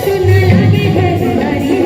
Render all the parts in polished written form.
सुन लगे घर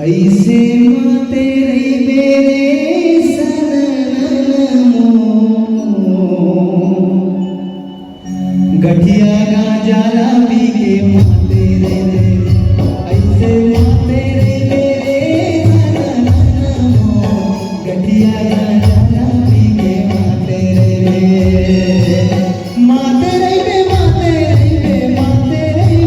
ऐसे माते रे बेरे सननमो गठिया गांजा पी के माते रे ऐसे माते रे बेरे सननमो गठिया गांजा पी के माते रे माते रे माते रे माते रे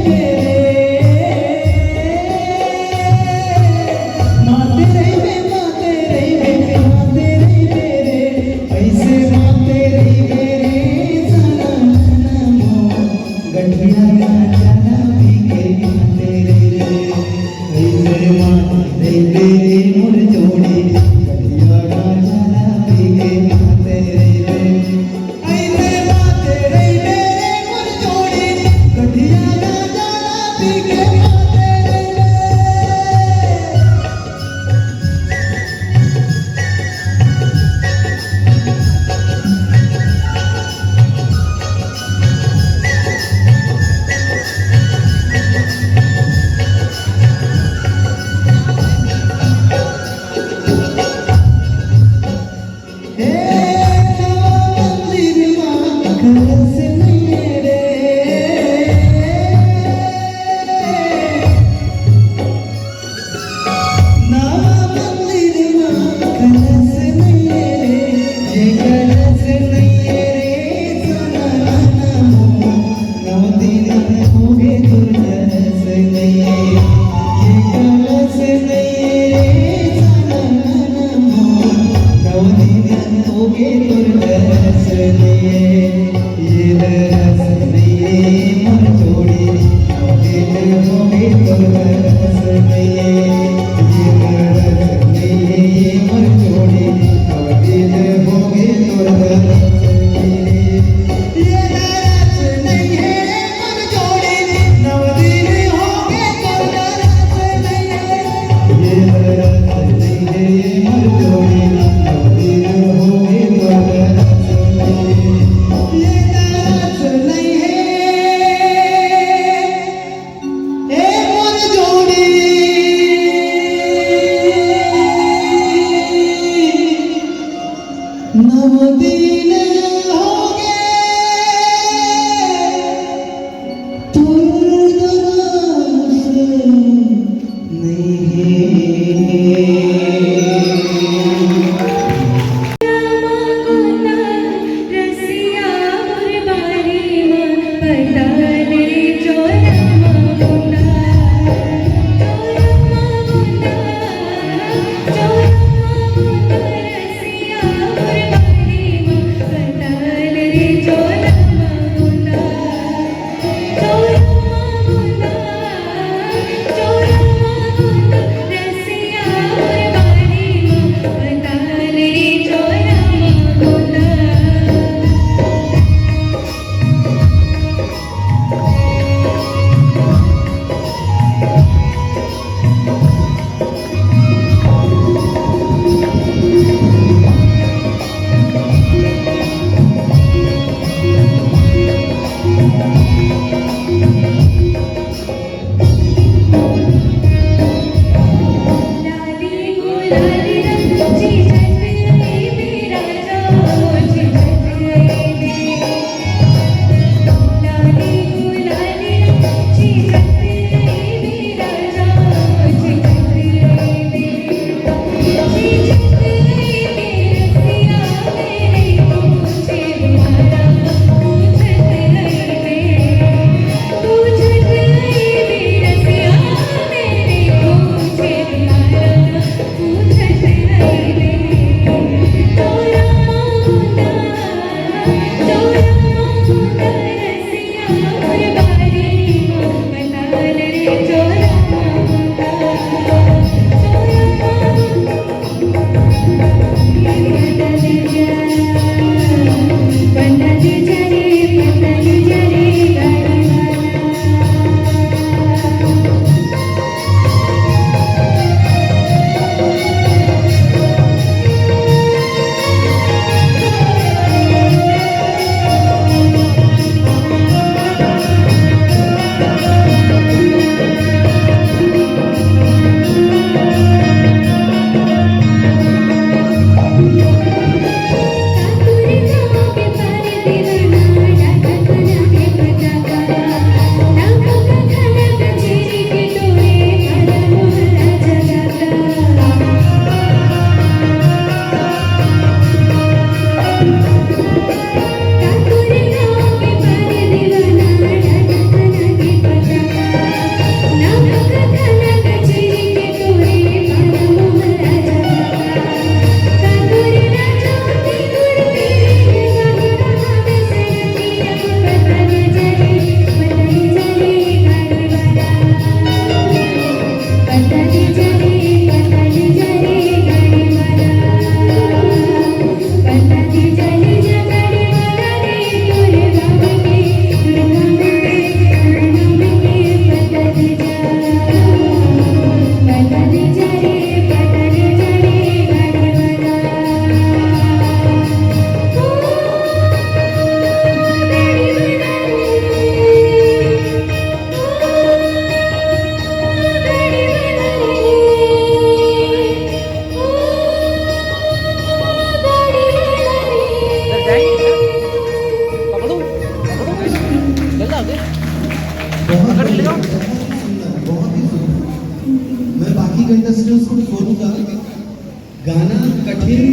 गाना कठिन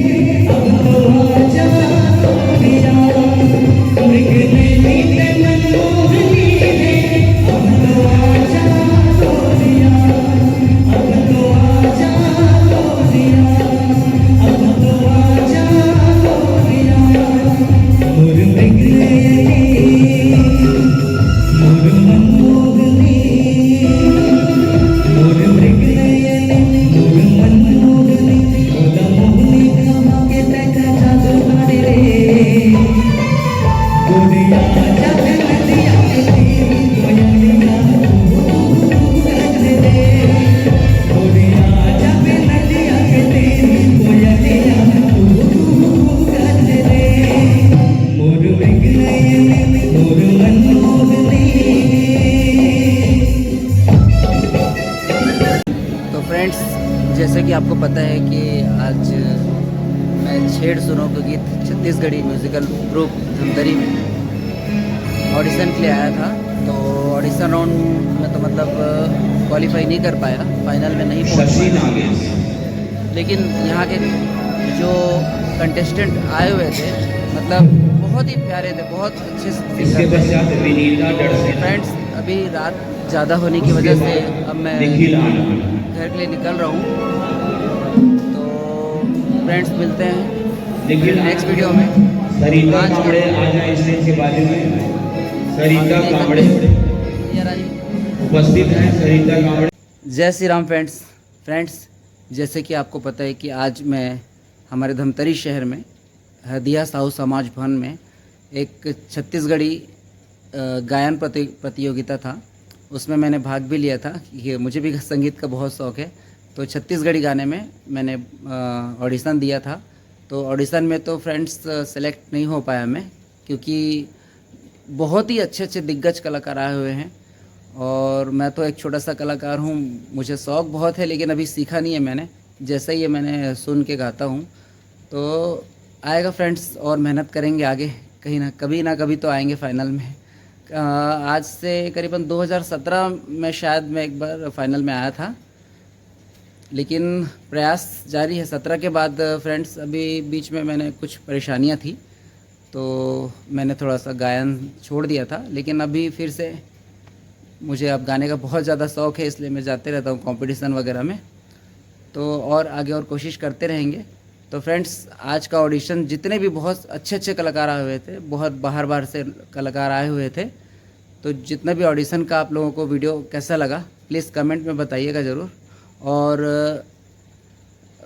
अब तो आजा पिया मृग नैनी ते मनमोहनी है अब तो आजा पिया अब तो आजा पिया अब तो आजा पिया मोर मृग नैनी मोर मनमोहनी मोर मृग नैनी मोर मनमोहनी ओदा मोहनी खामा के तैका जादू गाड़े रे गोरिया जब नदिया के तेरी कोयलिया गज रे गोरिया जब नदिया के तेरी कोयलिया गज रे मोर मृग नैनी मोर मनमोहनी। तो फ्रेंड्स, जैसे कि आपको पता है कि आज मैं छेड़ सुनो का गीत छत्तीसगढ़ी म्यूज़िकल ग्रुप धमतरी में ऑडिशन के लिए आया था। तो ऑडिशन राउंड में तो मतलब क्वालिफाई नहीं कर पाया, फाइनल में नहीं पहुंच पाया। लेकिन यहाँ के जो कंटेस्टेंट आए हुए थे मतलब बहुत ही प्यारे थे, बहुत अच्छे सिंगर थे। फ्रेंड्स, अभी रात ज़्यादा होने की वजह से अब मैं घर के लिए निकल रहा हूँ। तो फ्रेंड्स, मिलते हैं नेक्स्ट वीडियो में। सरिता कांबड़े आज स्टेज के बारे में सरिता कांबड़े उपस्थित हैं। सरिता कांबड़े। जय श्री राम फ्रेंड्स, जैसे कि आपको पता है कि आज मैं हमारे धमतरी शहर में हदिया साहू समाज भवन में एक छत्तीसगढ़ी गायन प्रतियोगिता था, उसमें मैंने भाग भी लिया था। ये मुझे भी संगीत का बहुत शौक़ है, तो छत्तीसगढ़ी गाने में मैंने ऑडिशन दिया था। तो ऑडिशन में तो फ्रेंड्स सेलेक्ट नहीं हो पाया मैं, क्योंकि बहुत ही अच्छे अच्छे दिग्गज कलाकार आए हुए हैं और मैं तो एक छोटा सा कलाकार हूँ। मुझे शौक़ बहुत है लेकिन अभी सीखा नहीं है मैंने। जैसे ही मैंने सुन के गाता हूँ तो आएगा फ्रेंड्स, और मेहनत करेंगे आगे, कहीं ना कभी तो आएंगे फाइनल में। आज से करीबन 2017 में शायद मैं एक बार फाइनल में आया था, लेकिन प्रयास जारी है 17 के बाद। फ्रेंड्स, अभी बीच में मैंने कुछ परेशानियां थी तो मैंने थोड़ा सा गायन छोड़ दिया था, लेकिन अभी फिर से मुझे अब गाने का बहुत ज़्यादा शौक़ है, इसलिए मैं जाते रहता हूँ कंपटीशन वगैरह में। तो और आगे और कोशिश करते रहेंगे। तो फ्रेंड्स, आज का ऑडिशन जितने भी बहुत अच्छे कलाकार आए हुए थे, बहुत बाहर से कलाकार आए हुए थे, तो जितना भी ऑडिशन का आप लोगों को वीडियो कैसा लगा प्लीज़ कमेंट में बताइएगा ज़रूर। और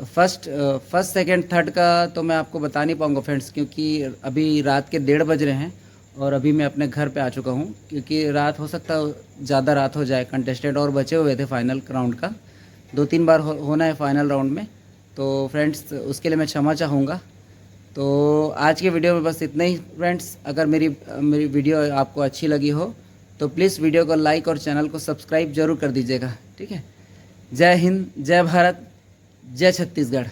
फर्स्ट सेकंड थर्ड का तो मैं आपको बता नहीं पाऊँगा फ्रेंड्स, क्योंकि अभी रात के 1:30 बज रहे हैं और अभी मैं अपने घर पे आ चुका हूँ, क्योंकि रात हो सकता है ज़्यादा रात हो जाए। कंटेस्टेंट और बचे हुए थे फाइनल राउंड का, 2-3 बार होना है फाइनल राउंड में। तो फ्रेंड्स, उसके लिए मैं क्षमा चाहूँगा। तो आज के वीडियो में बस इतना ही फ्रेंड्स। अगर मेरी वीडियो आपको अच्छी लगी हो तो प्लीज़ वीडियो को लाइक और चैनल को सब्सक्राइब ज़रूर कर दीजिएगा, ठीक है। जय हिंद, जय भारत, जय छत्तीसगढ़।